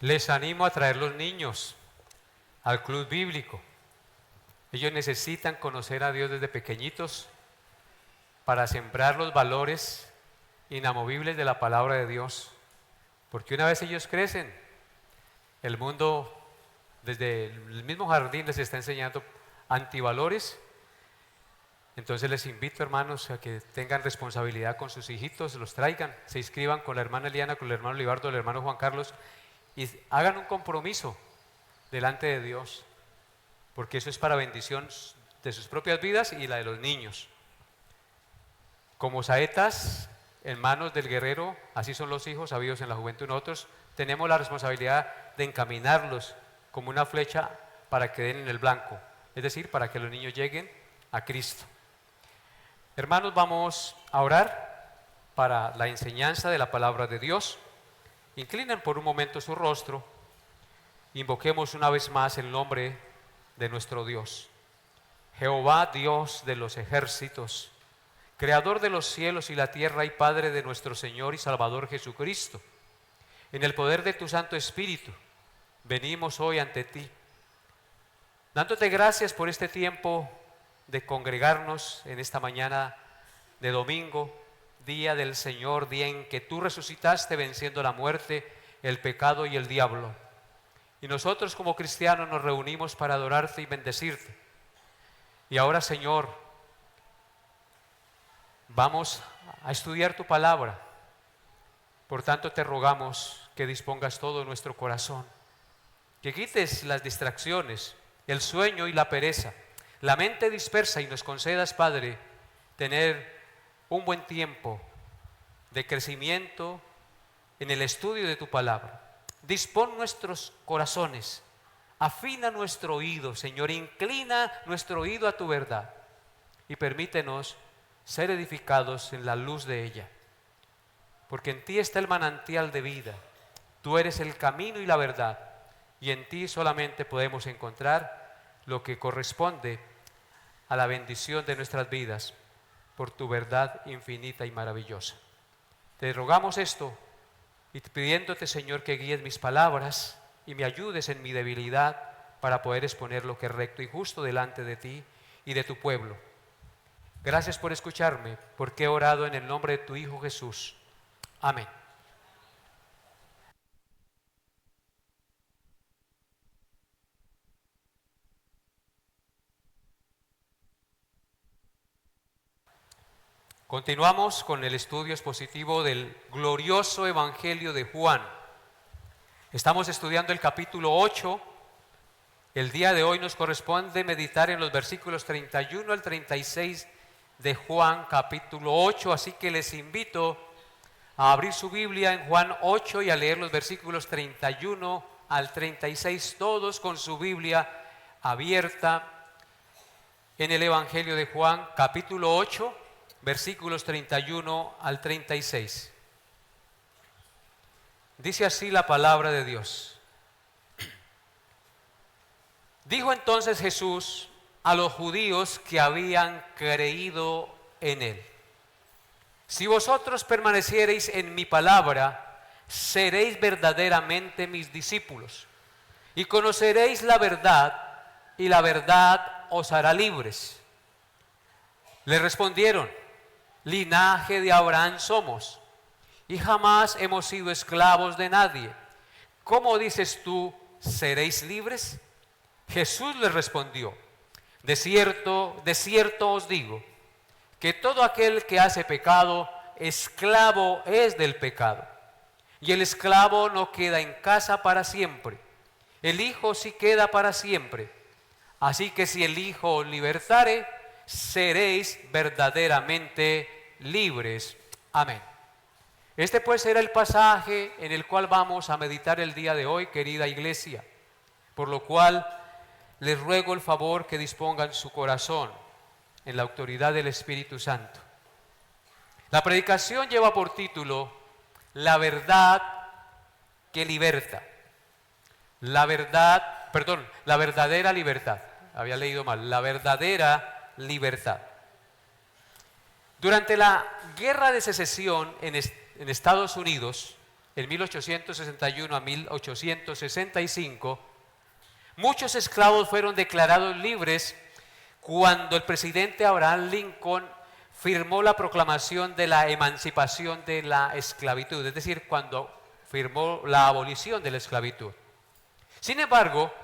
Les animo a traer los niños al club bíblico. Ellos necesitan conocer a Dios desde pequeñitos para sembrar los valores inamovibles de la palabra de Dios. Porque una vez ellos crecen, el mundo desde el mismo jardín les está enseñando antivalores. Entonces les invito, hermanos, a que tengan responsabilidad con sus hijitos, los traigan, se inscriban con la hermana Eliana, con el hermano Libardo, el hermano Juan Carlos y hagan un compromiso delante de Dios, porque eso es para bendición de sus propias vidas y la de los niños. Como saetas en manos del guerrero, así son los hijos habidos en la juventud. Nosotros tenemos la responsabilidad de encaminarlos como una flecha para que den en el blanco, es decir, para que los niños lleguen a Cristo. Hermanos, vamos a orar para la enseñanza de la palabra de Dios. Inclinen por un momento su rostro. Invoquemos una vez más el nombre de nuestro Dios. Jehová, Dios de los ejércitos, Creador de los cielos y la tierra y Padre de nuestro Señor y Salvador Jesucristo, en el poder de tu Santo Espíritu, venimos hoy ante ti, dándote gracias por este tiempo de congregarnos en esta mañana de domingo, día del Señor, día en que tú resucitaste venciendo la muerte, el pecado y el diablo. Y nosotros como cristianos nos reunimos para adorarte y bendecirte. Y ahora, Señor, vamos a estudiar tu palabra. Por tanto, te rogamos que dispongas todo nuestro corazón, que quites las distracciones, el sueño y la pereza, la mente dispersa, y nos concedas, Padre, tener un buen tiempo de crecimiento en el estudio de tu palabra. Dispón nuestros corazones, afina nuestro oído, Señor, inclina nuestro oído a tu verdad y permítenos ser edificados en la luz de ella. Porque en ti está el manantial de vida, tú eres el camino y la verdad, y en ti solamente podemos encontrar lo que corresponde a la bendición de nuestras vidas por tu verdad infinita y maravillosa. Te rogamos esto y pidiéndote, Señor, que guíes mis palabras y me ayudes en mi debilidad para poder exponer lo que es recto y justo delante de ti y de tu pueblo. Gracias por escucharme, porque he orado en el nombre de tu Hijo Jesús. Amén. Continuamos con el estudio expositivo del glorioso Evangelio de Juan. Estamos estudiando el capítulo 8. El día de hoy nos corresponde meditar en los versículos 31 al 36 de Juan capítulo 8, así que les invito a abrir su Biblia en Juan 8 y a leer los versículos 31 al 36, todos con su Biblia abierta en el Evangelio de Juan capítulo 8, versículos 31 al 36. Dice así la palabra de Dios. Dijo entonces Jesús a los judíos que habían creído en él: si vosotros permaneciereis en mi palabra, seréis verdaderamente mis discípulos, y conoceréis la verdad, y la verdad os hará libres. Le respondieron: linaje de Abraham somos, y jamás hemos sido esclavos de nadie. ¿Cómo dices tú, seréis libres? Jesús les respondió: de cierto os digo, que todo aquel que hace pecado, esclavo es del pecado. Y el esclavo no queda en casa para siempre, el Hijo sí queda para siempre. Así que si el Hijo os libertare, seréis verdaderamente libres. Amén. Este pues será el pasaje en el cual vamos a meditar el día de hoy, querida iglesia, por lo cual les ruego el favor que dispongan su corazón en la autoridad del Espíritu Santo. La predicación lleva por título La verdad que liberta. La verdadera libertad. Había leído mal. La verdadera libertad. Durante la Guerra de Secesión en Estados Unidos, en 1861 a 1865, muchos esclavos fueron declarados libres cuando el presidente Abraham Lincoln firmó la proclamación de la emancipación de la esclavitud, es decir, cuando firmó la abolición de la esclavitud. Sin embargo,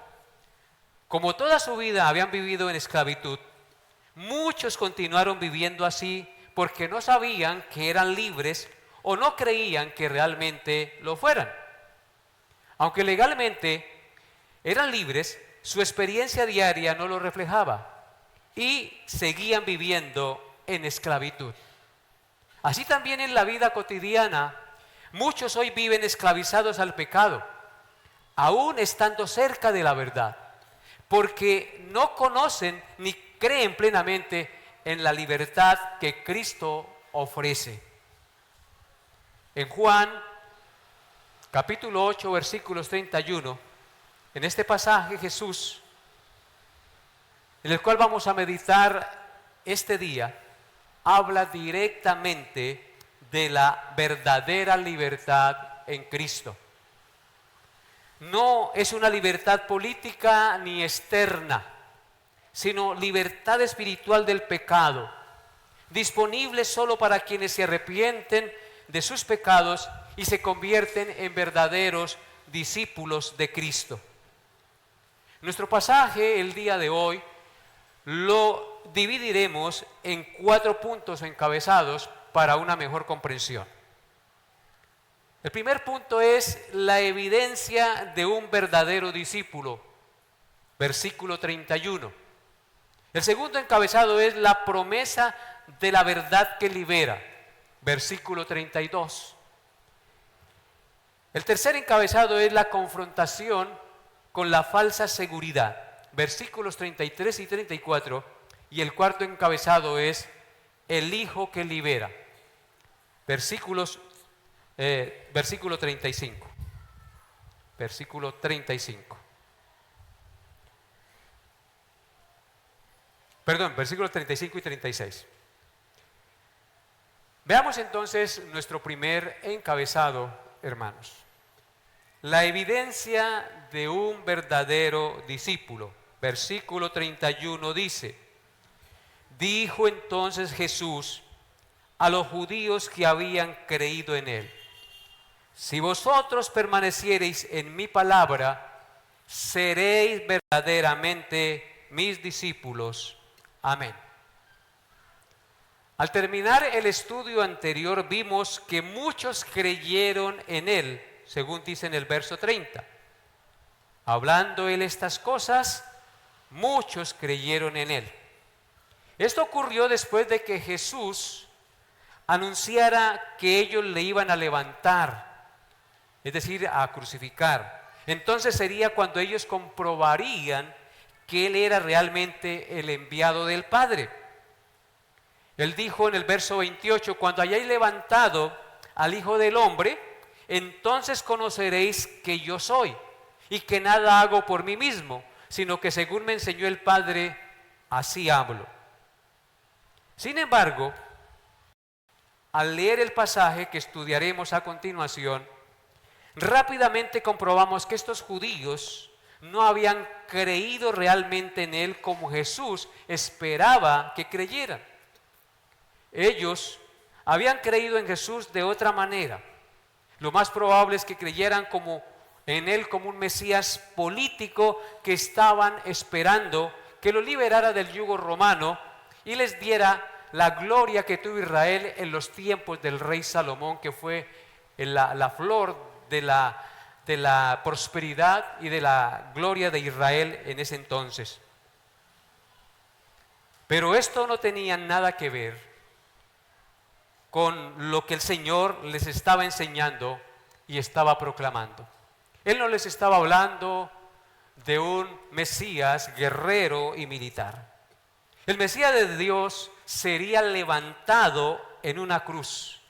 como toda su vida habían vivido en esclavitud, muchos continuaron viviendo así porque no sabían que eran libres o no creían que realmente lo fueran. Aunque legalmente eran libres, su experiencia diaria no lo reflejaba y seguían viviendo en esclavitud. Así también en la vida cotidiana, muchos hoy viven esclavizados al pecado, aún estando cerca de la verdad, porque no conocen ni creen plenamente en la libertad que Cristo ofrece. En Juan, capítulo 8, versículos 31, en este pasaje Jesús, en el cual vamos a meditar este día, habla directamente de la verdadera libertad en Cristo. No es una libertad política ni externa, sino libertad espiritual del pecado, disponible solo para quienes se arrepienten de sus pecados y se convierten en verdaderos discípulos de Cristo. Nuestro pasaje el día de hoy lo dividiremos en 4 puntos encabezados para una mejor comprensión. El primer punto es la evidencia de un verdadero discípulo, versículo 31. El segundo encabezado es la promesa de la verdad que libera, versículo 32. El tercer encabezado es la confrontación con la falsa seguridad, versículos 33 y 34. Y el cuarto encabezado es el Hijo que libera, versículo 35. Versículo 35. Perdón, versículos 35 y 36. Veamos entonces nuestro primer encabezado, hermanos. La evidencia de un verdadero discípulo. Versículo 31 dice: dijo entonces Jesús a los judíos que habían creído en él: si vosotros permaneciereis en mi palabra, seréis verdaderamente mis discípulos. Amén. Al terminar el estudio anterior vimos que muchos creyeron en él, según dice en el verso 30. Hablando él estas cosas, muchos creyeron en él. Esto ocurrió después de que Jesús anunciara que ellos le iban a levantar, es decir, a crucificar. Entonces sería cuando ellos comprobarían que él era realmente el enviado del Padre. Él dijo en el verso 28: cuando hayáis levantado al Hijo del Hombre, entonces conoceréis que yo soy, y que nada hago por mí mismo, sino que según me enseñó el Padre, así hablo. Sin embargo, al leer el pasaje que estudiaremos a continuación, rápidamente comprobamos que estos judíos no habían creído realmente en él como Jesús esperaba que creyeran. Ellos habían creído en Jesús de otra manera. Lo más probable es que creyeran en él como un Mesías político que estaban esperando que lo liberara del yugo romano y les diera la gloria que tuvo Israel en los tiempos del rey Salomón, que fue la flor de la prosperidad y de la gloria de Israel en ese entonces. Pero esto no tenía nada que ver con lo que el Señor les estaba enseñando y estaba proclamando. Él no les estaba hablando de un Mesías guerrero y militar. El Mesías de Dios sería levantado en una cruz,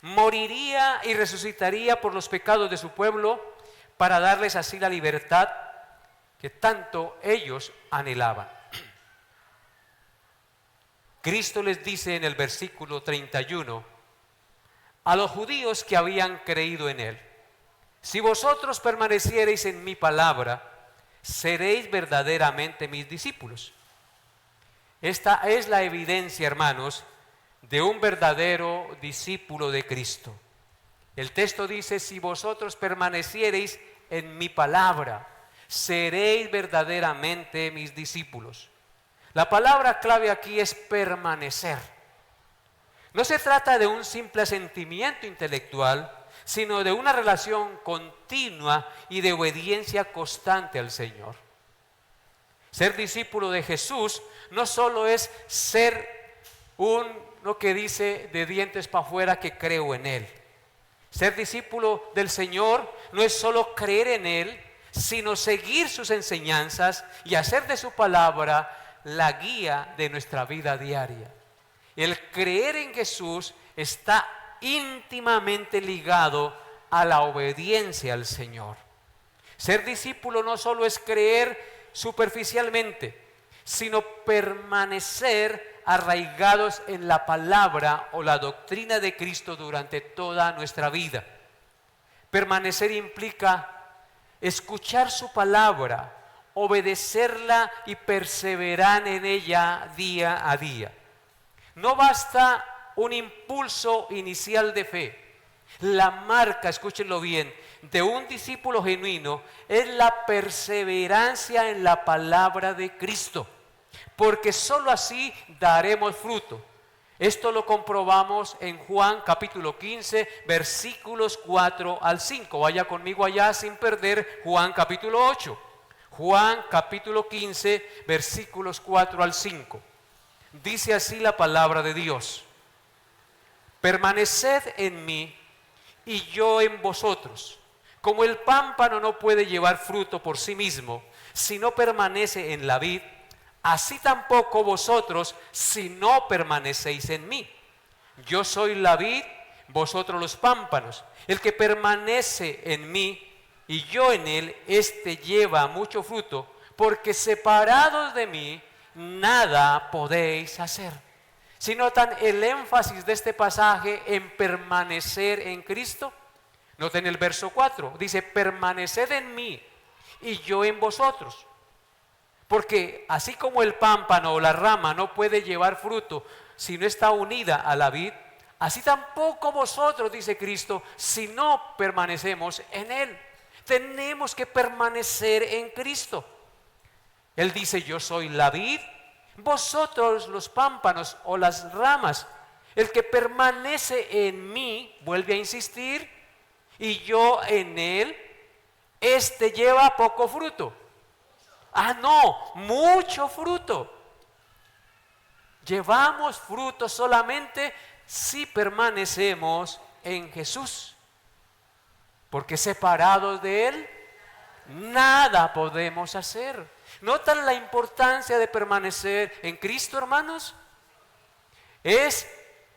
moriría y resucitaría por los pecados de su pueblo para darles así la libertad que tanto ellos anhelaban. Cristo les dice en el versículo 31 a los judíos que habían creído en él: Si vosotros permaneciereis en mi palabra, seréis verdaderamente mis discípulos. Esta es la evidencia, hermanos, de un verdadero discípulo de Cristo. El texto dice, si vosotros permaneciereis en mi palabra, seréis verdaderamente mis discípulos. La palabra clave aquí es permanecer. No se trata de un simple sentimiento intelectual, sino de una relación continua y de obediencia constante al Señor. Ser discípulo de Jesús no solo es ser lo que dice de dientes para afuera que creo en Él. Ser discípulo del Señor no es solo creer en Él, sino seguir sus enseñanzas y hacer de su palabra la guía de nuestra vida diaria. El creer en Jesús está íntimamente ligado a la obediencia al Señor. Ser discípulo no solo es creer superficialmente, sino permanecer arraigados en la palabra o la doctrina de Cristo durante toda nuestra vida. Permanecer implica escuchar su palabra, obedecerla y perseverar en ella día a día. No basta un impulso inicial de fe. La marca, escúchenlo bien, de un discípulo genuino es la perseverancia en la palabra de Cristo, porque sólo así daremos fruto. Esto lo comprobamos en Juan capítulo 15, versículos 4 al 5. Vaya conmigo allá sin perder Juan capítulo 8. Juan capítulo 15, versículos 4 al 5. Dice así la palabra de Dios: permaneced en mí y yo en vosotros. Como el pámpano no puede llevar fruto por sí mismo si no permanece en la vid, así tampoco vosotros si no permanecéis en mí. Yo soy la vid, vosotros los pámpanos. El que permanece en mí y yo en él, éste lleva mucho fruto, porque separados de mí nada podéis hacer. Si notan el énfasis de este pasaje en permanecer en Cristo, noten el verso 4, dice, permaneced en mí y yo en vosotros. Porque así como el pámpano o la rama no puede llevar fruto si no está unida a la vid, así tampoco vosotros, dice Cristo, si no permanecemos en Él. Tenemos que permanecer en Cristo. Él dice, yo soy la vid, vosotros los pámpanos o las ramas. El que permanece en mí, vuelve a insistir, y yo en él, este lleva poco fruto. Ah, no, mucho fruto. Llevamos fruto solamente si permanecemos en Jesús. Porque separados de Él, nada podemos hacer. ¿Notan la importancia de permanecer en Cristo, hermanos? Es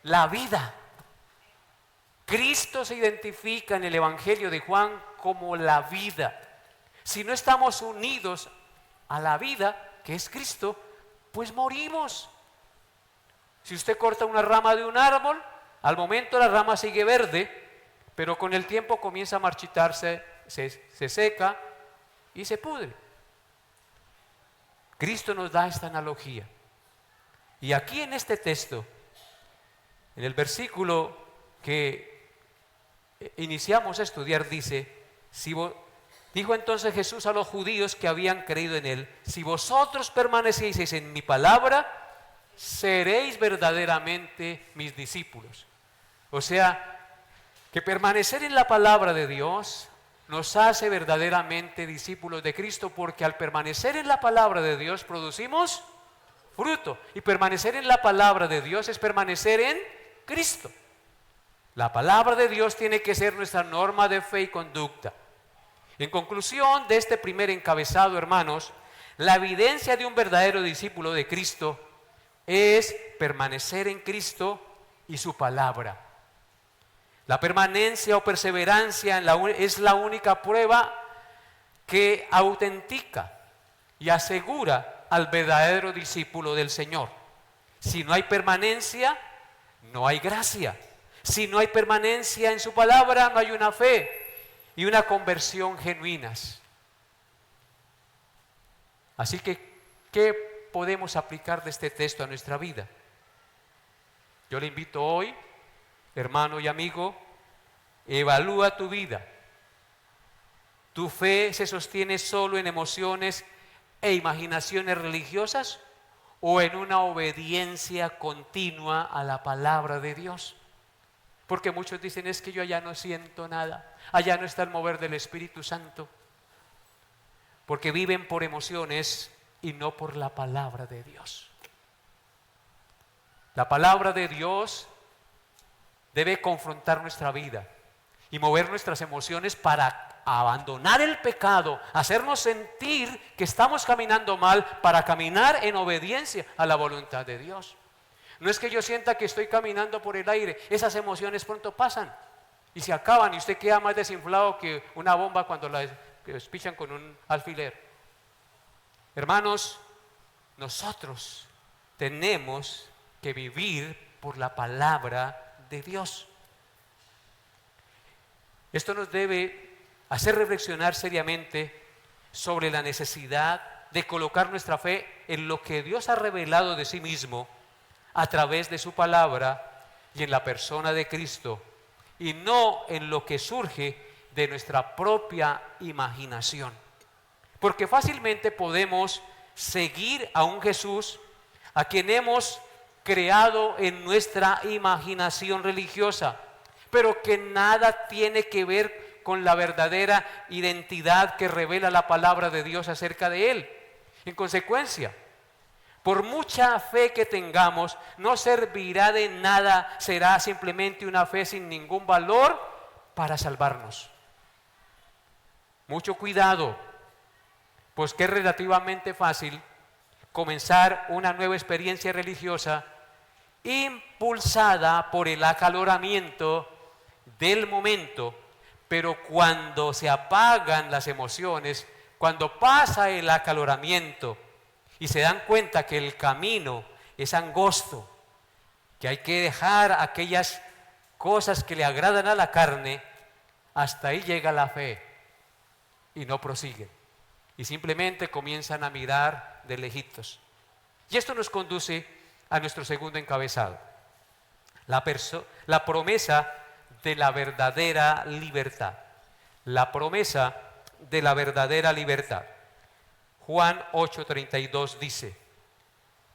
la vida. Cristo se identifica en el Evangelio de Juan como la vida. Si no estamos unidos a la vida, que es Cristo, pues morimos. Si usted corta una rama de un árbol, al momento la rama sigue verde, pero con el tiempo comienza a marchitarse, se seca y se pudre. Cristo nos da esta analogía. Y aquí en este texto, en el versículo que iniciamos a estudiar, dice, dijo entonces Jesús a los judíos que habían creído en Él, si vosotros permanecieseis en mi palabra, seréis verdaderamente mis discípulos. O sea, que permanecer en la palabra de Dios nos hace verdaderamente discípulos de Cristo, porque al permanecer en la palabra de Dios producimos fruto. Y permanecer en la palabra de Dios es permanecer en Cristo. La palabra de Dios tiene que ser nuestra norma de fe y conducta. En conclusión de este primer encabezado, hermanos, la evidencia de un verdadero discípulo de Cristo es permanecer en Cristo y su palabra. La permanencia o perseverancia es la única prueba que autentica y asegura al verdadero discípulo del Señor. Si no hay permanencia, no hay gracia. Si no hay permanencia en su palabra, no hay una fe. y una conversión genuinas. Así que, ¿qué podemos aplicar de este texto a nuestra vida? Yo le invito hoy, hermano y amigo, evalúa tu vida. ¿Tu fe se sostiene solo en emociones e imaginaciones religiosas o en una obediencia continua a la palabra de Dios? Porque muchos dicen, es que yo allá no siento nada, allá no está el mover del Espíritu Santo, porque viven por emociones y no por la palabra de Dios. La palabra de Dios debe confrontar nuestra vida y mover nuestras emociones para abandonar el pecado, hacernos sentir que estamos caminando mal para caminar en obediencia a la voluntad de Dios. No es que yo sienta que estoy caminando por el aire, esas emociones pronto pasan y se acaban y usted queda más desinflado que una bomba cuando la despichan con un alfiler. Hermanos, nosotros tenemos que vivir por la palabra de Dios. Esto nos debe hacer reflexionar seriamente sobre la necesidad de colocar nuestra fe en lo que Dios ha revelado de sí mismo a través de su palabra y en la persona de Cristo, y no en lo que surge de nuestra propia imaginación. Porque fácilmente podemos seguir a un Jesús a quien hemos creado en nuestra imaginación religiosa, pero que nada tiene que ver con la verdadera identidad que revela la palabra de Dios acerca de Él. En consecuencia, por mucha fe que tengamos, no servirá de nada, será simplemente una fe sin ningún valor para salvarnos. Mucho cuidado, pues que es relativamente fácil comenzar una nueva experiencia religiosa impulsada por el acaloramiento del momento, pero cuando se apagan las emociones, cuando pasa el acaloramiento y se dan cuenta que el camino es angosto, que hay que dejar aquellas cosas que le agradan a la carne, hasta ahí llega la fe y no prosiguen y simplemente comienzan a mirar de lejitos. Y esto nos conduce a nuestro segundo encabezado, la promesa de la verdadera libertad. La promesa de la verdadera libertad. Juan 8:32 dice: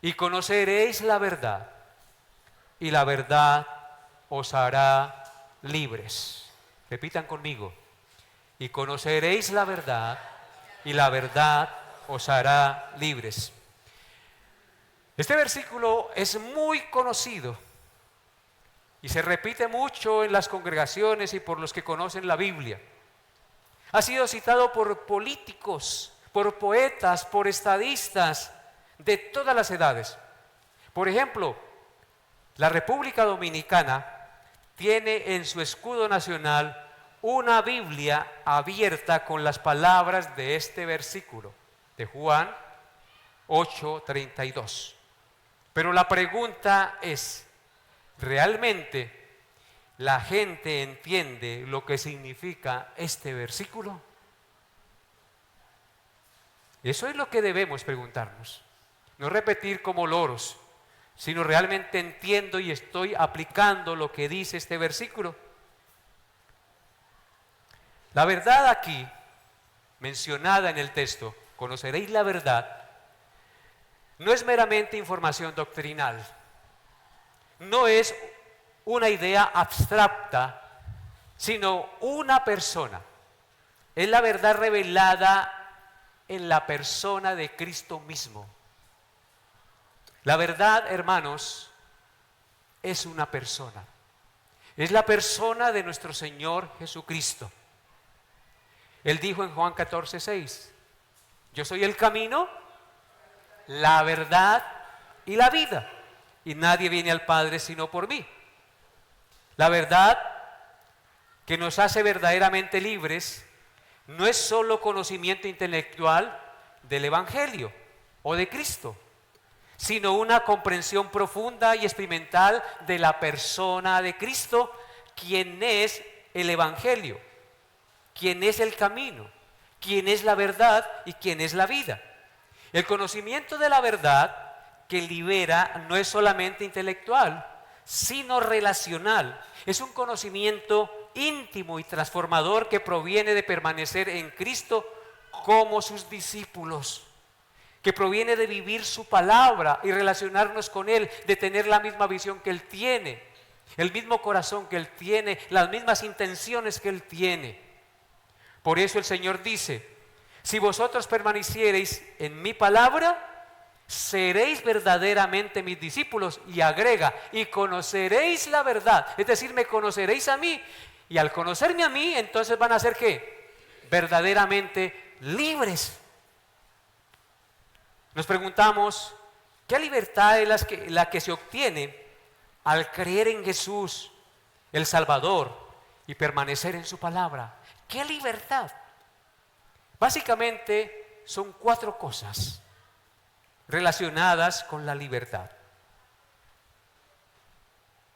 y conoceréis la verdad, y la verdad os hará libres. Repitan conmigo: y conoceréis la verdad, y la verdad os hará libres. Este versículo es muy conocido y se repite mucho en las congregaciones y por los que conocen la Biblia. Ha sido citado por políticos, por poetas, por estadistas de todas las edades. Por ejemplo, la República Dominicana tiene en su escudo nacional una Biblia abierta con las palabras de este versículo de Juan 8:32. Pero la pregunta es, ¿realmente la gente entiende lo que significa este versículo? Eso es lo que debemos preguntarnos. No repetir como loros, sino realmente entiendo y estoy aplicando lo que dice este versículo. La verdad aquí, mencionada en el texto, conoceréis la verdad, no es meramente información doctrinal, no es una idea abstracta, sino una persona. Es la verdad revelada en la persona de Cristo mismo. La verdad, hermanos, es una persona. Es la persona de nuestro Señor Jesucristo. Él dijo en Juan 14:6, yo soy el camino, la verdad y la vida, y nadie viene al Padre sino por mí. La verdad que nos hace verdaderamente libres no es solo conocimiento intelectual del Evangelio o de Cristo, sino una comprensión profunda y experimental de la persona de Cristo, quien es el Evangelio. quién es el camino, quién es la verdad y quién es la vida. El conocimiento de la verdad que libera no es solamente intelectual, sino relacional. Es un conocimiento íntimo y transformador que proviene de permanecer en Cristo como sus discípulos, que proviene de vivir su palabra y relacionarnos con Él, de tener la misma visión que Él tiene, el mismo corazón que Él tiene, las mismas intenciones que Él tiene. Por eso el Señor dice: si vosotros permaneciereis en mi palabra, seréis verdaderamente mis discípulos. Y agrega: y conoceréis la verdad. Es decir, me conoceréis a mí. Y al conocerme a mí, entonces van a ser ¿qué? Verdaderamente libres. Nos preguntamos, ¿qué libertad es la que se obtiene al creer en Jesús, el Salvador, y permanecer en su palabra? ¿Qué libertad? Básicamente son 4 cosas relacionadas con la libertad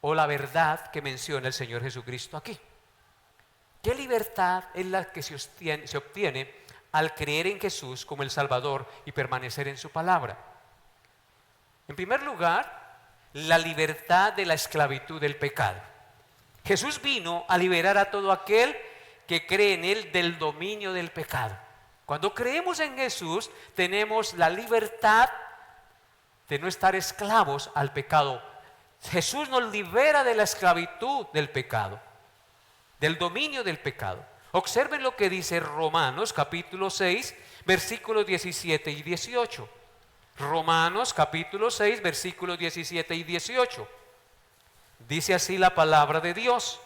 o la verdad que menciona el Señor Jesucristo aquí. ¿Qué libertad es la que se obtiene al creer en Jesús como el Salvador y permanecer en su palabra? En primer lugar, la libertad de la esclavitud del pecado. Jesús vino a liberar a todo aquel que cree en Él del dominio del pecado. Cuando creemos en Jesús, tenemos la libertad de no estar esclavos al pecado. Jesús nos libera de la esclavitud del pecado, del dominio del pecado. Observen lo que dice Romanos capítulo 6, versículos 17 y 18. Romanos capítulo 6, versículos 17 y 18. Dice así la palabra de Dios: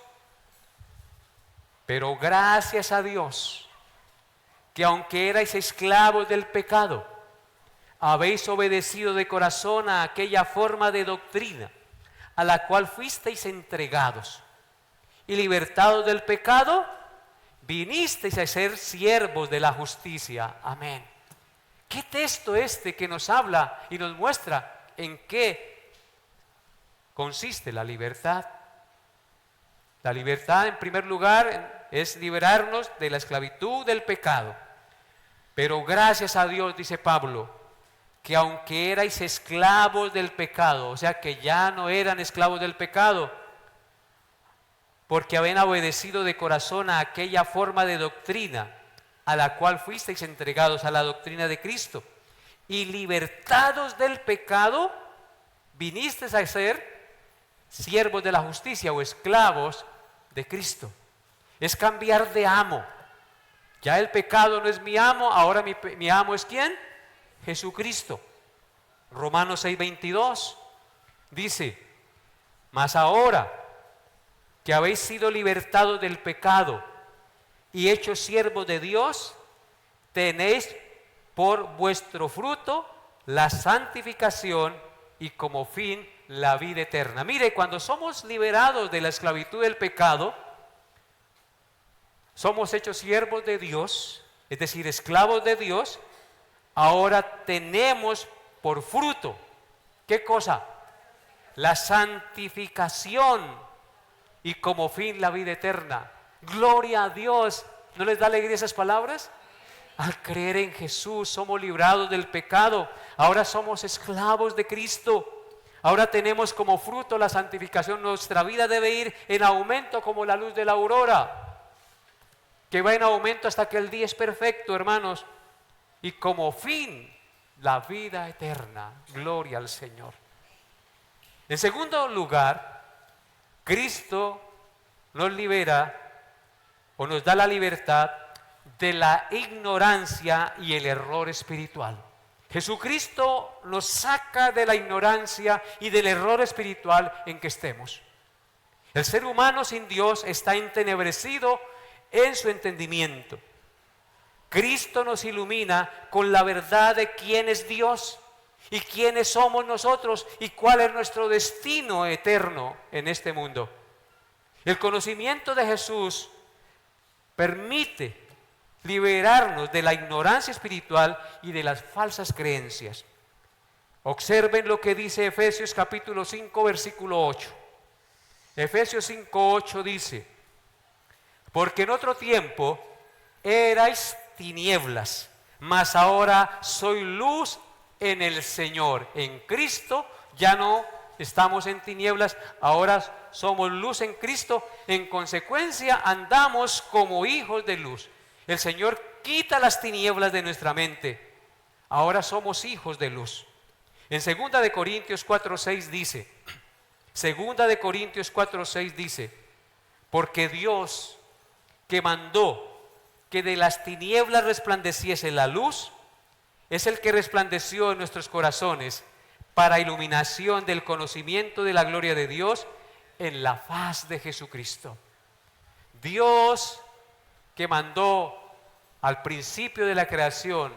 pero gracias a Dios, que aunque erais esclavos del pecado, habéis obedecido de corazón a aquella forma de doctrina a la cual fuisteis entregados, y libertados del pecado, vinisteis a ser siervos de la justicia. Amén. ¿Qué texto este que nos habla y nos muestra en qué consiste la libertad? La libertad, en primer lugar, es liberarnos de la esclavitud del pecado. Pero gracias a Dios, dice Pablo, que aunque erais esclavos del pecado, o sea que ya no eran esclavos del pecado, porque habían obedecido de corazón a aquella forma de doctrina a la cual fuisteis entregados, a la doctrina de Cristo, y libertados del pecado, vinisteis a ser siervos de la justicia o esclavos de Cristo. Es cambiar de amo. Ya el pecado no es mi amo, ahora mi amo es ¿quién? Jesucristo. Romanos 6:22 dice: mas ahora que habéis sido libertados del pecado y hechos siervos de Dios, tenéis por vuestro fruto la santificación y como fin la vida eterna. Mire, cuando somos liberados de la esclavitud del pecado, somos hechos siervos de Dios, es decir, esclavos de Dios. Ahora tenemos por fruto, ¿qué cosa? La santificación y como fin la vida eterna. Gloria a Dios. ¿No les da alegría esas palabras? Al creer en Jesús somos librados del pecado. Ahora somos esclavos de Cristo. Ahora tenemos como fruto la santificación. Nuestra vida debe ir en aumento como la luz de la aurora, que va en aumento hasta que el día es perfecto, hermanos. Y como fin, la vida eterna. Gloria al Señor. En segundo lugar, Cristo nos libera o nos da la libertad de la ignorancia y el error espiritual. Jesucristo nos saca de la ignorancia y del error espiritual en que estemos. El ser humano sin Dios está entenebrecido en su entendimiento. Cristo nos ilumina con la verdad de quién es Dios y quiénes somos nosotros y cuál es nuestro destino eterno en este mundo. El conocimiento de Jesús permite liberarnos de la ignorancia espiritual y de las falsas creencias. Observen lo que dice Efesios capítulo 5, versículo 8. Efesios 5, 8 dice: porque en otro tiempo, erais tinieblas, mas ahora soy luz en el Señor. En Cristo ya no estamos en tinieblas, ahora somos luz en Cristo. En consecuencia andamos como hijos de luz. El Señor quita las tinieblas de nuestra mente. Ahora somos hijos de luz. En 2 de Corintios 4:6 dice, 2 de Corintios 4:6 dice, porque Dios que mandó que de las tinieblas resplandeciese la luz, es el que resplandeció en nuestros corazones para iluminación del conocimiento de la gloria de Dios en la faz de Jesucristo. Dios que mandó al principio de la creación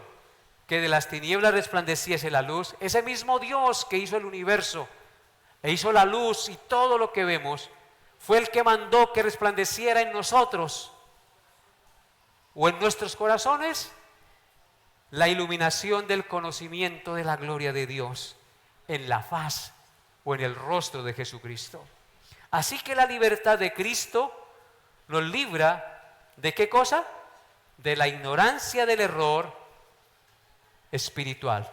que de las tinieblas resplandeciese la luz, ese mismo Dios que hizo el universo e hizo la luz y todo lo que vemos, fue el que mandó que resplandeciera en nosotros o en nuestros corazones la iluminación del conocimiento de la gloria de Dios en la faz o en el rostro de Jesucristo. Así que la libertad de Cristo nos libra ¿de qué cosa? De la ignorancia del error espiritual.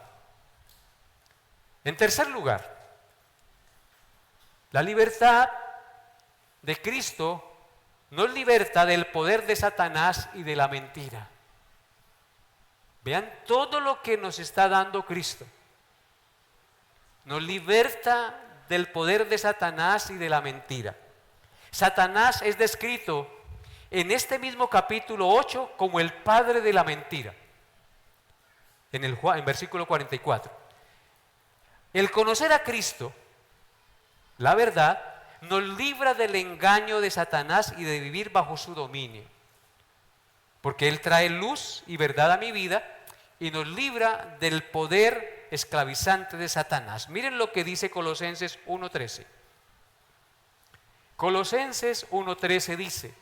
En tercer lugar, la libertad de Cristo nos liberta del poder de Satanás y de la mentira. Vean todo lo que nos está dando Cristo. Nos liberta del poder de Satanás y de la mentira. Satanás es descrito en este mismo capítulo 8 como el padre de la mentira. En versículo 44. El conocer a Cristo, la verdad, nos libra del engaño de Satanás y de vivir bajo su dominio. Porque Él trae luz y verdad a mi vida y nos libra del poder esclavizante de Satanás. Miren lo que dice Colosenses 1:13. Colosenses 1:13 dice,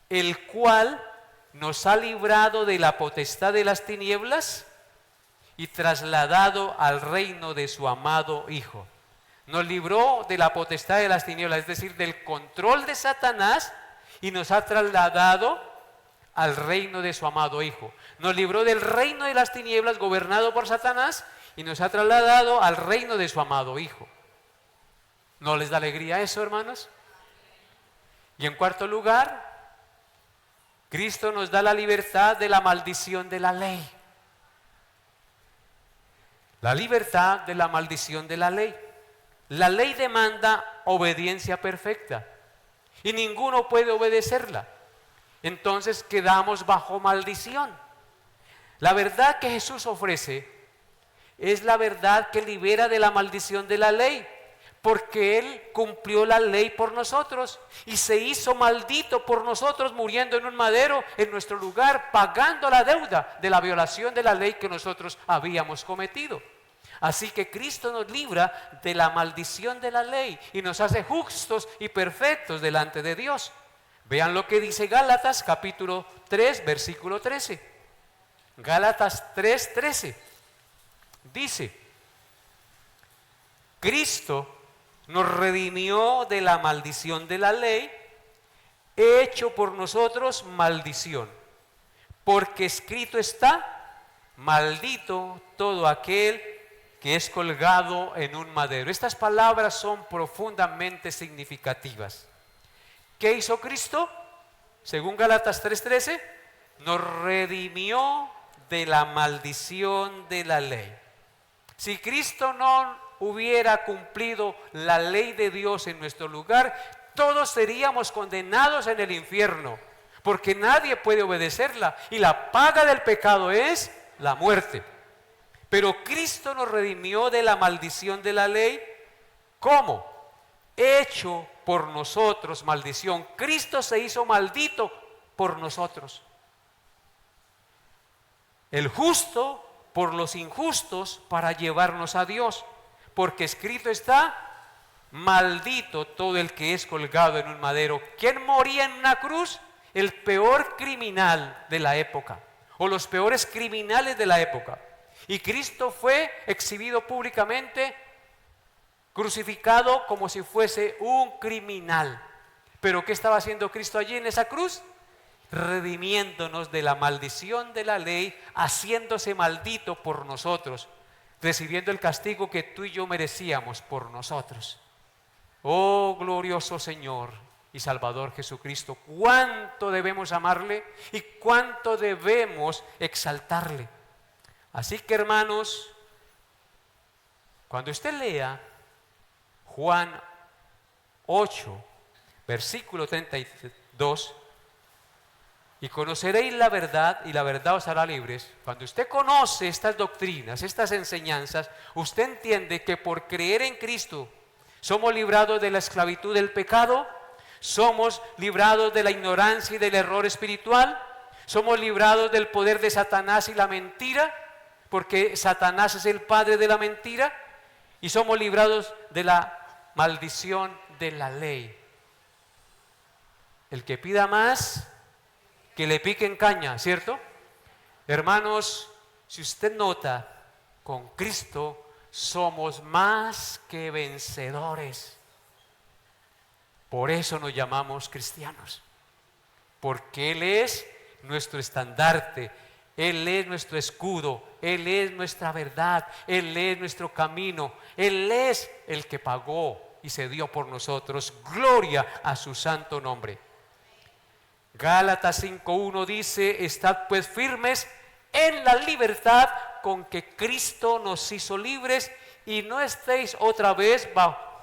el cual nos ha librado de la potestad de las tinieblas y trasladado al reino de su amado Hijo. Nos libró de la potestad de las tinieblas, es decir, del control de Satanás, y nos ha trasladado al reino de su amado Hijo. Nos libró del reino de las tinieblas gobernado por Satanás y nos ha trasladado al reino de su amado Hijo. ¿No les da alegría eso, hermanos? Y en cuarto lugar, Cristo nos da la libertad de la maldición de la ley. La libertad de la maldición de la ley. La ley demanda obediencia perfecta y ninguno puede obedecerla. Entonces quedamos bajo maldición. La verdad que Jesús ofrece es la verdad que libera de la maldición de la ley, porque Él cumplió la ley por nosotros y se hizo maldito por nosotros, muriendo en un madero en nuestro lugar, pagando la deuda de la violación de la ley que nosotros habíamos cometido. Así que Cristo nos libra de la maldición de la ley y nos hace justos y perfectos delante de Dios. Vean lo que dice Gálatas capítulo 3, versículo 13. Gálatas 3:13. Dice, Cristo nos redimió de la maldición de la ley, hecho por nosotros maldición, porque escrito está, maldito todo aquel que es colgado en un madero. Estas palabras son profundamente significativas. ¿Qué hizo Cristo? Según Gálatas 3:13, nos redimió de la maldición de la ley. Si Cristo no hubiera cumplido la ley de Dios en nuestro lugar, todos seríamos condenados en el infierno, porque nadie puede obedecerla y la paga del pecado es la muerte. Pero Cristo nos redimió de la maldición de la ley. ¿Cómo? Hecho por nosotros maldición. Cristo se hizo maldito por nosotros. El justo por los injustos para llevarnos a Dios. Porque escrito está, maldito todo el que es colgado en un madero. ¿Quién moría en una cruz? El peor criminal de la época, o los peores criminales de la época. Y Cristo fue exhibido públicamente, crucificado como si fuese un criminal. ¿Pero qué estaba haciendo Cristo allí en esa cruz? redimiéndonos de la maldición de la ley, haciéndose maldito por nosotros, recibiendo el castigo que tú y yo merecíamos por nosotros. Oh glorioso Señor y Salvador Jesucristo, cuánto debemos amarle y cuánto debemos exaltarle. Así que, hermanos, cuando usted lea Juan 8, versículo 32, y conoceréis la verdad y la verdad os hará libres. Cuando usted conoce estas doctrinas, estas enseñanzas, usted entiende que por creer en Cristo somos librados de la esclavitud del pecado, somos librados de la ignorancia y del error espiritual, somos librados del poder de Satanás y la mentira, porque Satanás es el padre de la mentira, y somos librados de la maldición de la ley. El que pida más, que le piquen caña, ¿cierto? Hermanos, si usted nota, con Cristo somos más que vencedores. Por eso nos llamamos cristianos, porque Él es nuestro estandarte, Él es nuestro escudo, Él es nuestra verdad, Él es nuestro camino, Él es el que pagó y se dio por nosotros. Gloria a su santo nombre. Gálatas 5:1 dice: estad pues firmes en la libertad con que Cristo nos hizo libres, y no estéis otra vez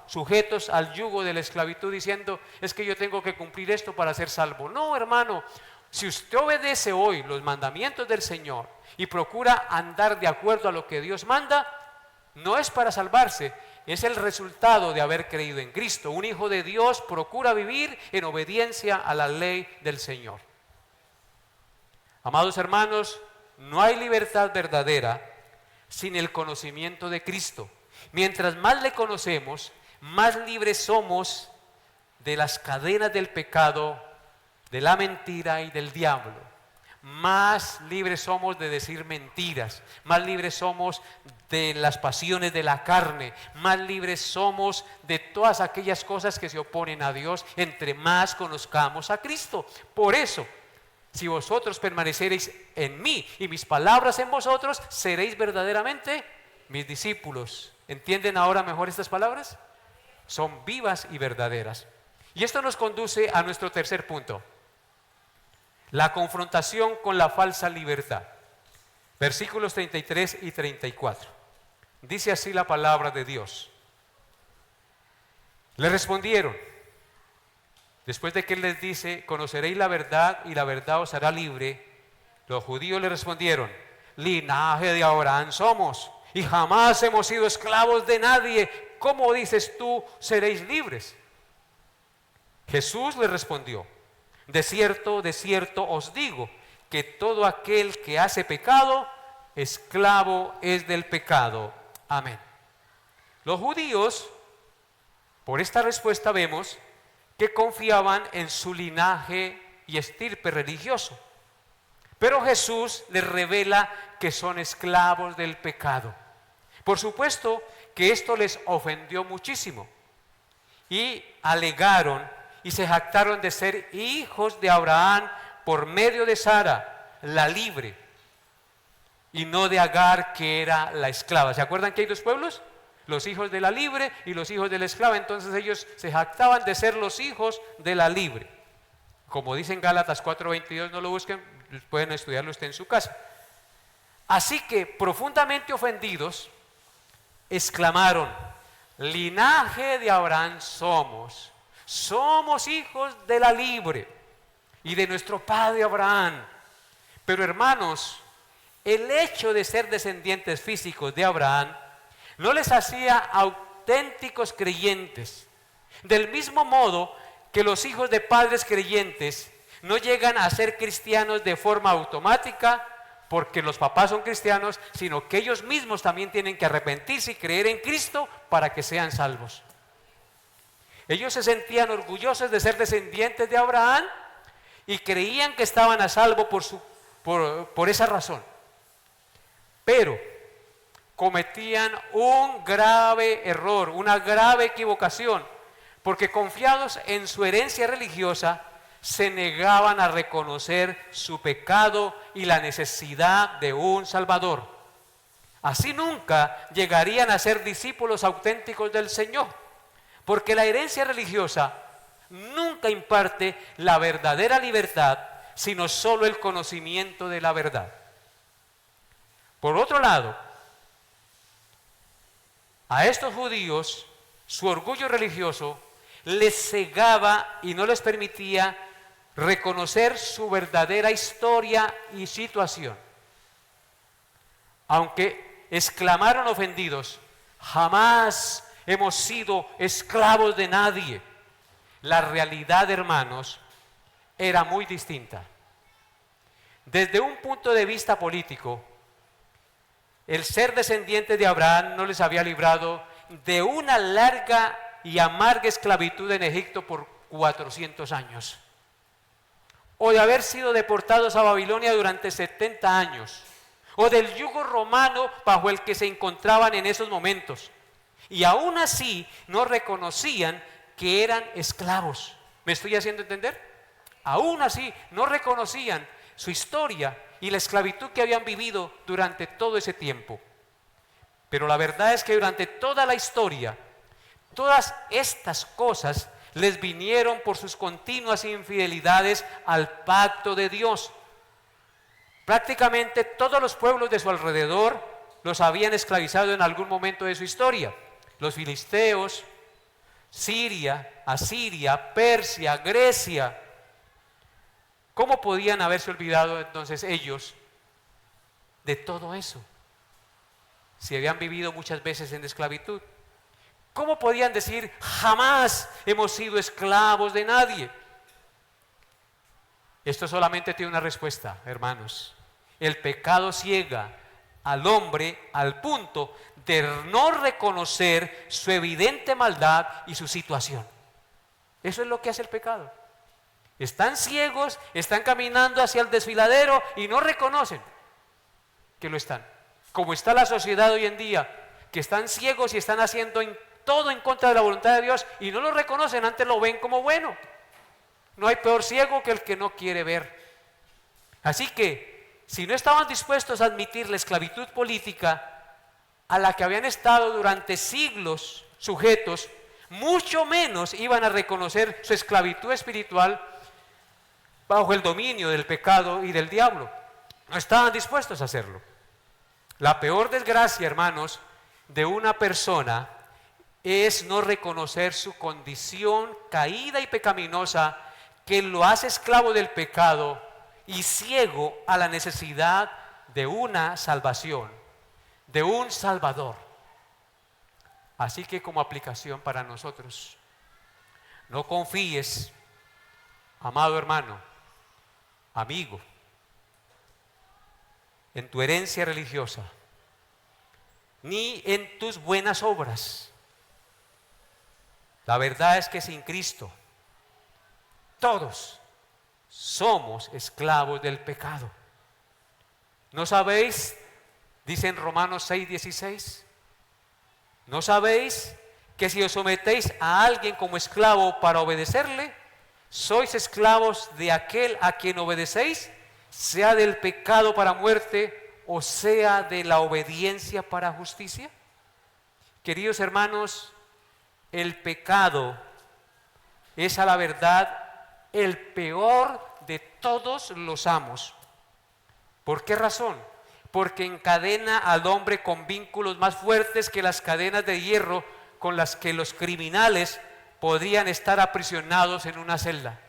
sujetos al yugo de la esclavitud, diciendo: es que yo tengo que cumplir esto para ser salvo. No, hermano, si usted obedece hoy los mandamientos del Señor y procura andar de acuerdo a lo que Dios manda, no es para salvarse, es el resultado de haber creído en Cristo. Un hijo de Dios procura vivir en obediencia a la ley del Señor. Amados hermanos, no hay libertad verdadera sin el conocimiento de Cristo. Mientras más le conocemos, más libres somos de las cadenas del pecado, de la mentira y del diablo. Más libres somos de decir mentiras, más libres somos de las pasiones de la carne, más libres somos de todas aquellas cosas que se oponen a Dios, entre más conozcamos a Cristo. Por eso, si vosotros permaneceréis en mí y mis palabras en vosotros, seréis verdaderamente mis discípulos. ¿Entienden ahora mejor estas palabras? Son vivas y verdaderas. Y esto nos conduce a nuestro tercer punto: la confrontación con la falsa libertad. Versículos 33 y 34. Dice así la palabra de Dios. Le respondieron, después de que Él les dice: conoceréis la verdad y la verdad os hará libre. Los judíos le respondieron: linaje de Abraham somos y jamás hemos sido esclavos de nadie. ¿Cómo dices tú, seréis libres? Jesús le respondió: de cierto os digo, que todo aquel que hace pecado, esclavo es del pecado. Amén. Los judíos, por esta respuesta vemos que confiaban en su linaje y estirpe religioso. Pero Jesús les revela que son esclavos del pecado. Por supuesto que esto les ofendió muchísimo y alegaron y se jactaron de ser hijos de Abraham por medio de Sara, la libre, y no de Agar, que era la esclava. ¿Se acuerdan que hay dos pueblos? Los hijos de la libre y los hijos de la esclava. Entonces ellos se jactaban de ser los hijos de la libre. Como dice en Gálatas 4:22, no lo busquen, pueden estudiarlo usted en su casa. Así que, profundamente ofendidos, exclamaron: linaje de Abraham somos hijos de la libre y de nuestro padre Abraham. Pero hermanos, el hecho de ser descendientes físicos de Abraham no les hacía auténticos creyentes. Del mismo modo que los hijos de padres creyentes no llegan a ser cristianos de forma automática porque los papás son cristianos, sino que ellos mismos también tienen que arrepentirse y creer en Cristo para que sean salvos. Ellos se sentían orgullosos de ser descendientes de Abraham y creían que estaban a salvo por esa razón. Pero cometían un grave error, una grave equivocación, porque confiados en su herencia religiosa, se negaban a reconocer su pecado y la necesidad de un Salvador. Así nunca llegarían a ser discípulos auténticos del Señor, porque la herencia religiosa nunca imparte la verdadera libertad, sino solo el conocimiento de la verdad. Por otro lado, a estos judíos, su orgullo religioso les cegaba y no les permitía reconocer su verdadera historia y situación. Aunque exclamaron ofendidos: jamás hemos sido esclavos de nadie, la realidad, hermanos, era muy distinta. Desde un punto de vista político, el ser descendiente de Abraham no les había librado de una larga y amarga esclavitud en Egipto por 400 años, o de haber sido deportados a Babilonia durante 70 años, o del yugo romano bajo el que se encontraban en esos momentos, y aún así no reconocían que eran esclavos. ¿Me estoy haciendo entender? Aún así no reconocían su historia y la esclavitud que habían vivido durante todo ese tiempo. Pero la verdad es que durante toda la historia, todas estas cosas les vinieron por sus continuas infidelidades al pacto de Dios. Prácticamente todos los pueblos de su alrededor los habían esclavizado en algún momento de su historia. Los filisteos, Siria, Asiria, Persia, Grecia. ¿Cómo podían haberse olvidado entonces ellos de todo eso? Si habían vivido muchas veces en esclavitud. ¿Cómo podían decir: jamás hemos sido esclavos de nadie? Esto solamente tiene una respuesta, hermanos. El pecado ciega al hombre al punto de no reconocer su evidente maldad y su situación. Eso es lo que hace el pecado. Están ciegos, están caminando hacia el desfiladero y no reconocen que lo están. Como está la sociedad hoy en día, que están ciegos y están haciendo todo en contra de la voluntad de Dios y no lo reconocen, antes lo ven como bueno. No hay peor ciego que el que no quiere ver. Así que, si no estaban dispuestos a admitir la esclavitud política a la que habían estado durante siglos sujetos, mucho menos iban a reconocer su esclavitud espiritual bajo el dominio del pecado y del diablo. No estaban dispuestos a hacerlo. La peor desgracia, hermanos, de una persona es no reconocer su condición caída y pecaminosa, que lo hace esclavo del pecado y ciego a la necesidad de una salvación, de un Salvador. Así que, como aplicación para nosotros, no confíes, amado hermano, amigo, en tu herencia religiosa, ni en tus buenas obras. La verdad es que sin Cristo, todos somos esclavos del pecado. ¿No sabéis? Dice en Romanos 6:16. ¿No sabéis que si os sometéis a alguien como esclavo para obedecerle, sois esclavos de aquel a quien obedecéis, sea del pecado para muerte o sea de la obediencia para justicia? Queridos hermanos, el pecado es a la verdad el peor de todos los amos. ¿Por qué razón? Porque encadena al hombre con vínculos más fuertes que las cadenas de hierro con las que los criminales podrían estar aprisionados en una celda.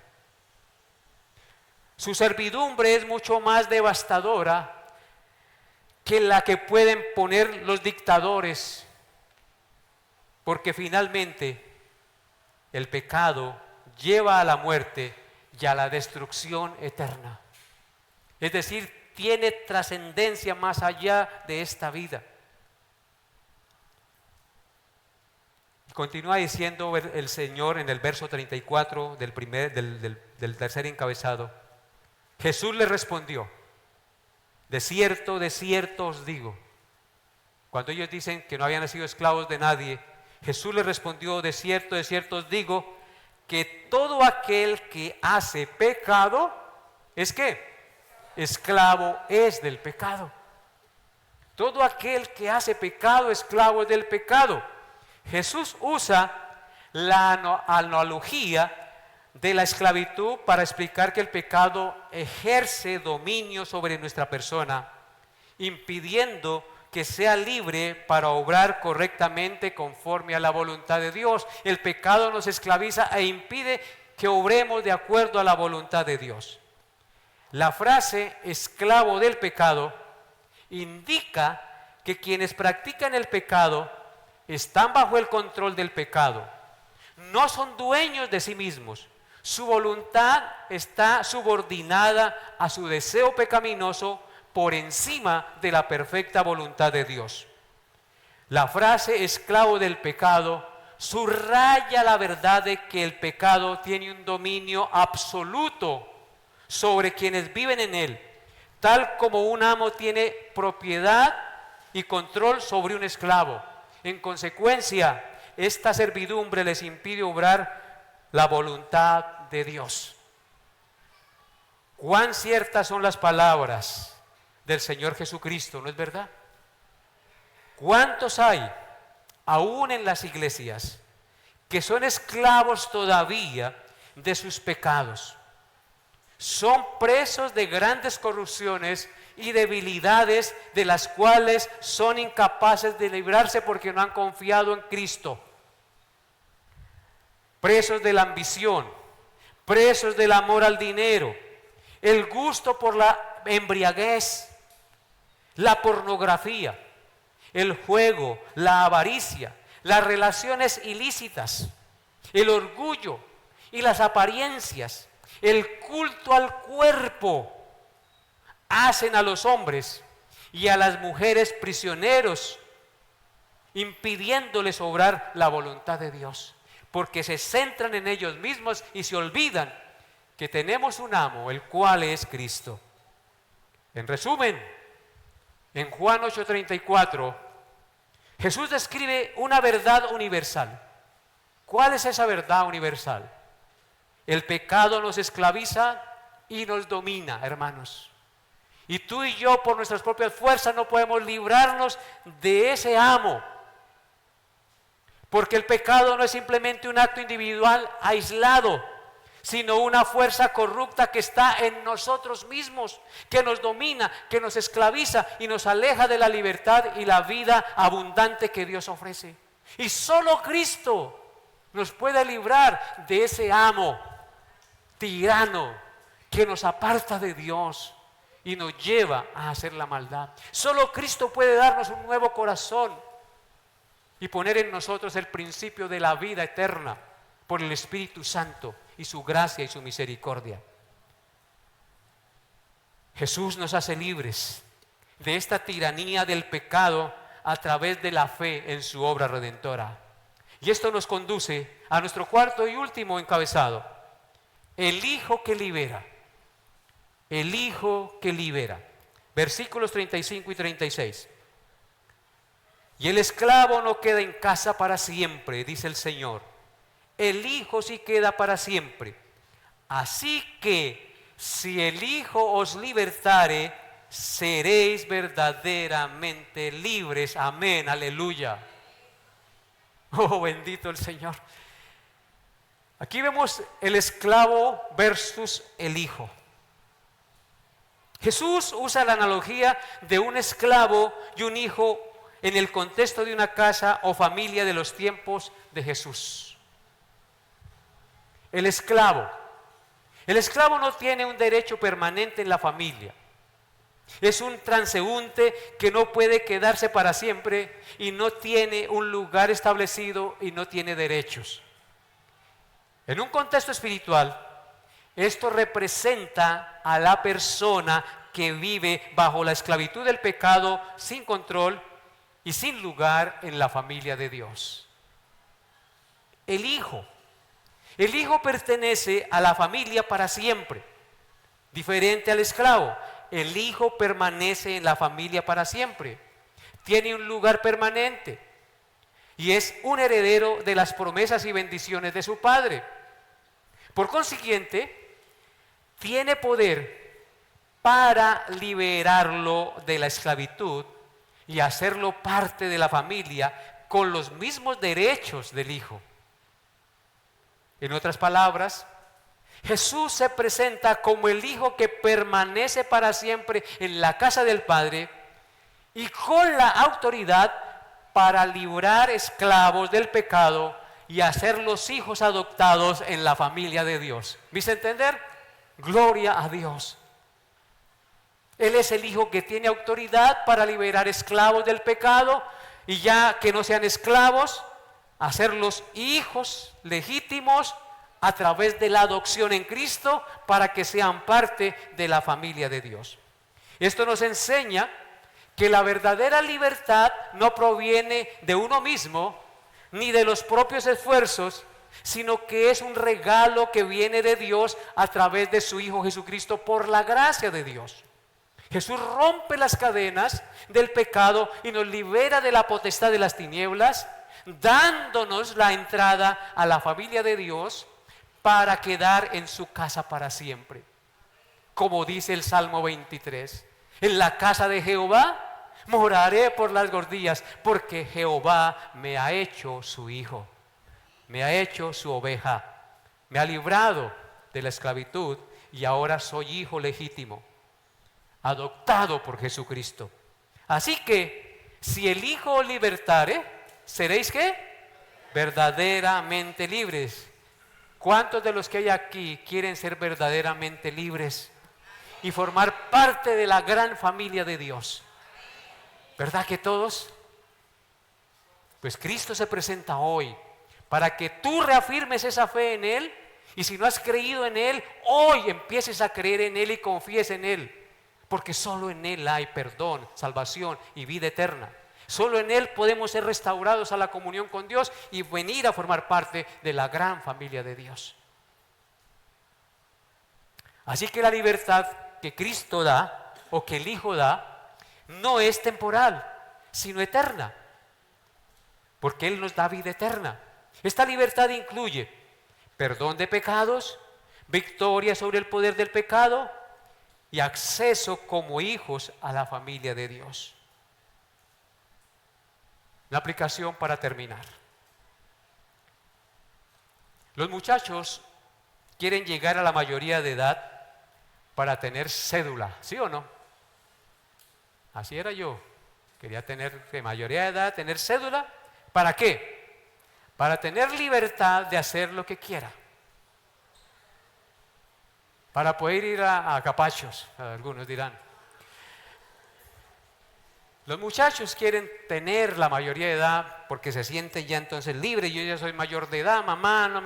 Su servidumbre es mucho más devastadora que la que pueden poner los dictadores, porque finalmente el pecado lleva a la muerte y a la destrucción eterna. Es decir, tiene trascendencia más allá de esta vida. Continúa diciendo el Señor en el verso 34 del tercer encabezado. Jesús le respondió: de cierto os digo. Cuando ellos dicen que no habían sido esclavos de nadie, Jesús le respondió: de cierto os digo, que todo aquel que hace pecado es ¿qué? Esclavo es del pecado. Todo aquel que hace pecado, esclavo es del pecado. Jesús usa la analogía de la esclavitud para explicar que el pecado ejerce dominio sobre nuestra persona, impidiendo que sea libre para obrar correctamente conforme a la voluntad de Dios. El pecado nos esclaviza e impide que obremos de acuerdo a la voluntad de Dios. La frase esclavo del pecado indica que quienes practican el pecado están bajo el control del pecado. No son dueños de sí mismos. Su voluntad está subordinada a su deseo pecaminoso por encima de la perfecta voluntad de Dios. La frase esclavo del pecado subraya la verdad de que el pecado tiene un dominio absoluto sobre quienes viven en él, tal como un amo tiene propiedad y control sobre un esclavo. En consecuencia, esta servidumbre les impide obrar la voluntad de Dios. Cuán ciertas son las palabras del Señor Jesucristo, ¿no es verdad? ¿Cuántos hay, aún en las iglesias, que son esclavos todavía de sus pecados? Son presos de grandes corrupciones y debilidades de las cuales son incapaces de librarse porque no han confiado en Cristo. Presos de la ambición, presos del amor al dinero, el gusto por la embriaguez, la pornografía, el juego, la avaricia, las relaciones ilícitas, el orgullo y las apariencias, el culto al cuerpo, hacen a los hombres y a las mujeres prisioneros, impidiéndoles obrar la voluntad de Dios, porque se centran en ellos mismos y se olvidan que tenemos un amo, el cual es Cristo. En resumen, en Juan 8:34, Jesús describe una verdad universal. ¿Cuál es esa verdad universal? El pecado nos esclaviza y nos domina, hermanos. Y tú y yo, por nuestras propias fuerzas, no podemos librarnos de ese amo. Porque el pecado no es simplemente un acto individual aislado, sino una fuerza corrupta que está en nosotros mismos, que nos domina, que nos esclaviza y nos aleja de la libertad y la vida abundante que Dios ofrece. Y solo Cristo nos puede librar de ese amo tirano que nos aparta de Dios y nos lleva a hacer la maldad. Solo Cristo puede darnos un nuevo corazón y poner en nosotros el principio de la vida eterna por el Espíritu Santo y su gracia y su misericordia. Jesús nos hace libres de esta tiranía del pecado a través de la fe en su obra redentora. Y esto nos conduce a nuestro cuarto y último encabezado: el Hijo que libera. El Hijo que libera. Versículos 35 y 36. Y el esclavo no queda en casa para siempre, dice el Señor. El Hijo sí queda para siempre. Así que si el Hijo os libertare, seréis verdaderamente libres. Amén, aleluya. Oh, bendito el Señor. Aquí vemos el esclavo versus el hijo. Jesús usa la analogía de un esclavo y un hijo en el contexto de una casa o familia de los tiempos de Jesús. El esclavo no tiene un derecho permanente en la familia. Es un transeúnte que no puede quedarse para siempre y no tiene un lugar establecido y no tiene derechos. En un contexto espiritual, esto representa a la persona que vive bajo la esclavitud del pecado, sin control y sin lugar en la familia de Dios. El hijo pertenece a la familia para siempre, diferente al esclavo. El hijo permanece en la familia para siempre, tiene un lugar permanente y es un heredero de las promesas y bendiciones de su padre. Por consiguiente, tiene poder para liberarlo de la esclavitud y hacerlo parte de la familia con los mismos derechos del hijo. En otras palabras, Jesús se presenta como el hijo que permanece para siempre en la casa del Padre y con la autoridad para librar esclavos del pecado y hacerlos hijos adoptados en la familia de Dios. ¿Viste entender? Gloria a Dios. Él es el hijo que tiene autoridad para liberar esclavos del pecado y ya que no sean esclavos, hacerlos hijos legítimos a través de la adopción en Cristo para que sean parte de la familia de Dios. Esto nos enseña que la verdadera libertad no proviene de uno mismo ni de los propios esfuerzos, sino que es un regalo que viene de Dios a través de su Hijo Jesucristo por la gracia de Dios. Jesús rompe las cadenas del pecado y nos libera de la potestad de las tinieblas, dándonos la entrada a la familia de Dios para quedar en su casa para siempre. Como dice el Salmo 23, en la casa de Jehová moraré por largos días, porque Jehová me ha hecho su hijo, me ha hecho su oveja, me ha librado de la esclavitud y ahora soy hijo legítimo, adoptado por Jesucristo. Así que, si el Hijo os libertare, ¿seréis qué? Verdaderamente libres. ¿Cuántos de los que hay aquí quieren ser verdaderamente libres y formar parte de la gran familia de Dios? ¿Verdad que todos? Pues Cristo se presenta hoy para que tú reafirmes esa fe en Él, y si no has creído en Él, hoy empieces a creer en Él y confíes en Él. Porque solo en Él hay perdón, salvación y vida eterna. Solo en Él podemos ser restaurados a la comunión con Dios y venir a formar parte de la gran familia de Dios. Así que la libertad que Cristo da, o que el Hijo da, no es temporal, sino eterna. Porque Él nos da vida eterna. Esta libertad incluye perdón de pecados, victoria sobre el poder del pecado, y acceso como hijos a la familia de Dios. Una aplicación para terminar. Los muchachos quieren llegar a la mayoría de edad para tener cédula, ¿sí o no? Así era yo. Quería tener de mayoría de edad, tener cédula. ¿Para qué? Para tener libertad de hacer lo que quiera. Para poder ir a capachos, algunos dirán. Los muchachos quieren tener la mayoría de edad porque se sienten ya entonces libres. Yo ya soy mayor de edad, mamá, no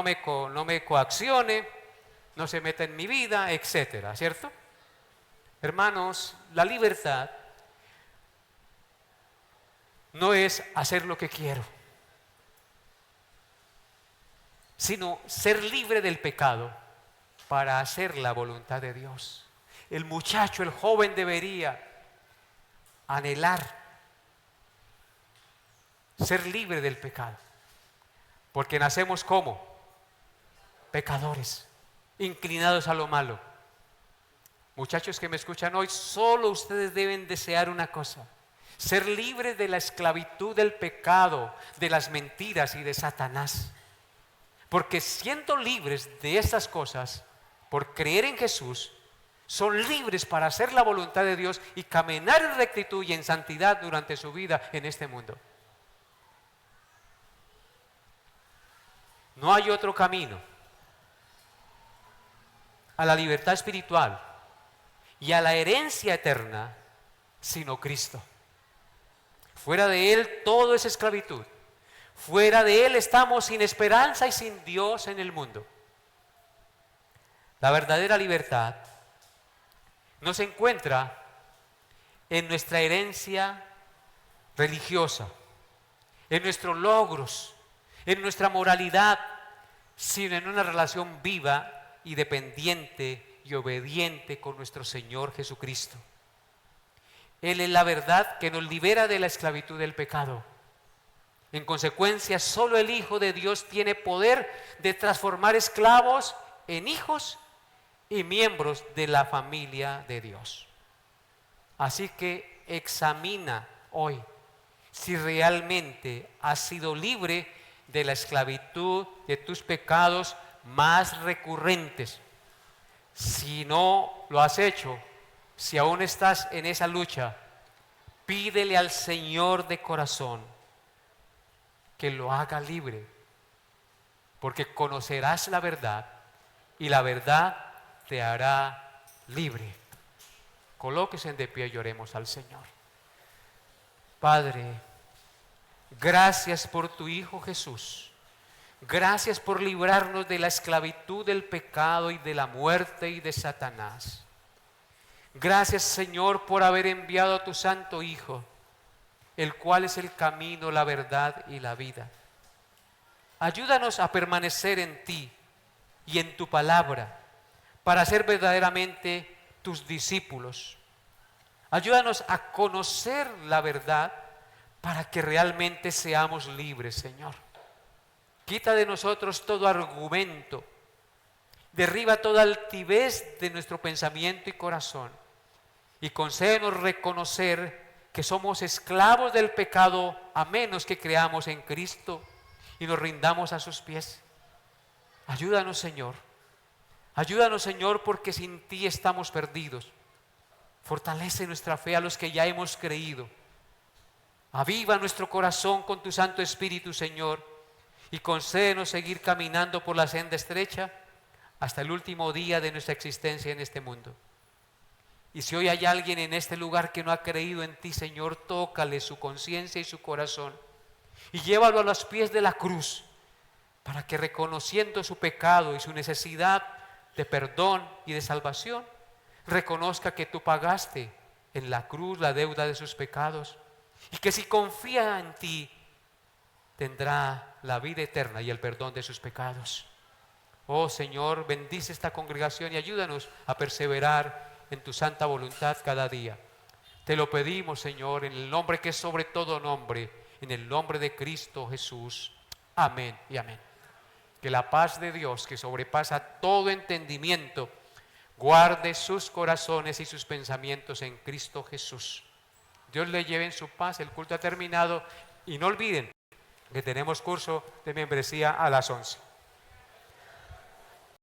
me coaccione, no se meta en mi vida, etcétera, ¿cierto? Hermanos, la libertad no es hacer lo que quiero, sino ser libre del pecado para hacer la voluntad de Dios. El muchacho, el joven debería anhelar ser libre del pecado, porque nacemos como pecadores, inclinados a lo malo. Muchachos que me escuchan hoy, solo ustedes deben desear una cosa: ser libres de la esclavitud del pecado, de las mentiras y de Satanás. Porque siendo libres de estas cosas, por creer en Jesús, son libres para hacer la voluntad de Dios y caminar en rectitud y en santidad durante su vida en este mundo. No hay otro camino a la libertad espiritual y a la herencia eterna sino Cristo. Fuera de Él todo es esclavitud. Fuera de Él estamos sin esperanza y sin Dios en el mundo. La verdadera libertad no se encuentra en nuestra herencia religiosa, en nuestros logros, en nuestra moralidad, sino en una relación viva y dependiente y obediente con nuestro Señor Jesucristo. Él es la verdad que nos libera de la esclavitud del pecado. En consecuencia, solo el Hijo de Dios tiene poder de transformar esclavos en hijos y miembros de la familia de Dios. Así que examina hoy si realmente has sido libre de la esclavitud de tus pecados más recurrentes. Si no lo has hecho, si aún estás en esa lucha, pídele al Señor de corazón que lo haga libre, porque conocerás la verdad y la verdad te hará libre. Colóquese de pie y oremos al Señor. Padre, gracias por tu Hijo Jesús. Gracias por librarnos de la esclavitud del pecado y de la muerte y de Satanás. Gracias, Señor, por haber enviado a tu Santo Hijo, el cual es el camino, la verdad y la vida. Ayúdanos a permanecer en ti y en tu palabra para ser verdaderamente tus discípulos. Ayúdanos a conocer la verdad para que realmente seamos libres, Señor. Quita de nosotros todo argumento, derriba toda altivez de nuestro pensamiento y corazón y concédenos reconocer que somos esclavos del pecado a menos que creamos en Cristo y nos rindamos a sus pies. Ayúdanos, Señor. Ayúdanos, Señor, porque sin ti estamos perdidos. Fortalece nuestra fe a los que ya hemos creído. Aviva nuestro corazón con tu Santo Espíritu, Señor, y concédenos seguir caminando por la senda estrecha hasta el último día de nuestra existencia en este mundo. Y si hoy hay alguien en este lugar que no ha creído en ti, Señor, tócale su conciencia y su corazón y llévalo a los pies de la cruz para que, reconociendo su pecado y su necesidad de perdón y de salvación, reconozca que tú pagaste en la cruz la deuda de sus pecados y que si confía en ti tendrá la vida eterna y el perdón de sus pecados. Oh Señor, bendice esta congregación y ayúdanos a perseverar en tu santa voluntad cada día. Te lo pedimos, Señor, en el nombre que es sobre todo nombre, en el nombre de Cristo Jesús. Amén y amén. Que la paz de Dios, que sobrepasa todo entendimiento, guarde sus corazones y sus pensamientos en Cristo Jesús. Dios le lleve en su paz. El culto ha terminado y no olviden que tenemos curso de membresía a las 11.